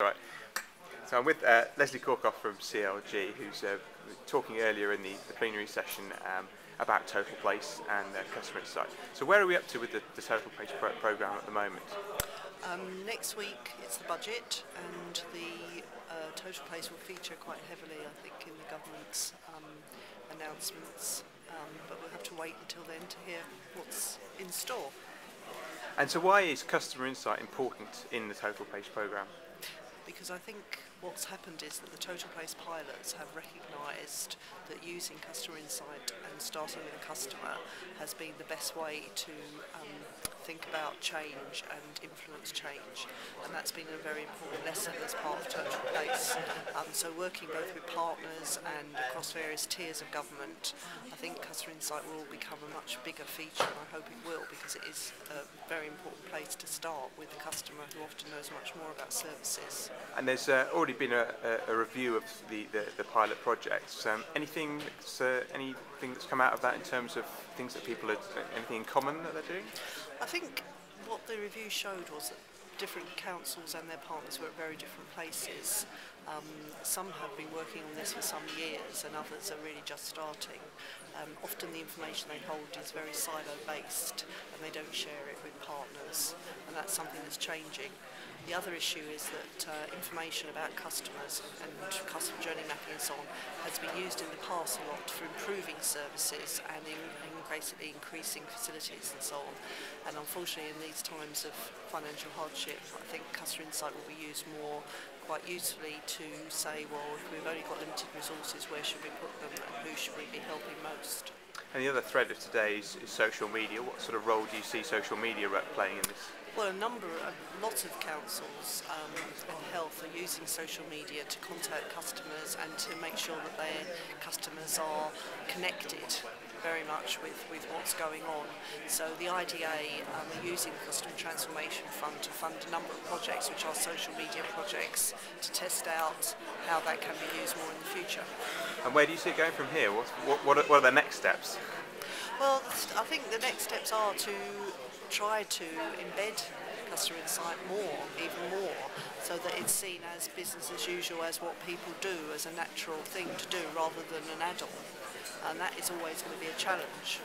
Right. So I'm with Lesley Courcouf from CLG, who's talking earlier in the plenary session about Total Place and customer insight. So where are we up to with the Total Place programme at the moment? Next week it's the budget, and the Total Place will feature quite heavily, I think, in the government's announcements, but we'll have to wait until then to hear what's in store. And so why is customer insight important in the Total Place programme? Because I think what's happened is that the Total Place pilots have recognised that using customer insight and starting with a customer has been the best way to think about change and influence change, and that's been a very important lesson as part of Total Place. So working both with partners and across various tiers of government, I think customer insight will become a much bigger feature, and I hope it will, because it is a very important place to start with the customer, who often knows much more about services. And there's already been a review of the pilot projects. Anything that's come out of that in terms of things that people are, anything in common that they're doing? I think what the review showed was that different councils and their partners were at very different places. Some have been working on this for some years, and others are really just starting. Often the information they hold is very silo-based, and they don't share it with partners, and that's something that's changing. The other issue is that information about customers and customer journey mapping and so on has been used in the past a lot for improving services and in basically increasing facilities and so on. And unfortunately, in these times of financial hardship, I think customer insight will be used more quite usefully to say, well, if we've only got limited resources, where should we put them and who should we be helping most? And the other thread of today is social media. What sort of role do you see social media playing in this? Well, lots of councils and health are using social media to contact customers and to make sure that their customers are connected very much with what's going on. So the IDA are using the Customer Transformation Fund to fund a number of projects which are social media projects to test out how that can be used more in the future. And where do you see it going from here? What are the next steps? Well, I think the next steps are to try to embed customer insight even more, so that it's seen as business as usual, as what people do, as a natural thing to do rather than an add-on. And that is always going to be a challenge.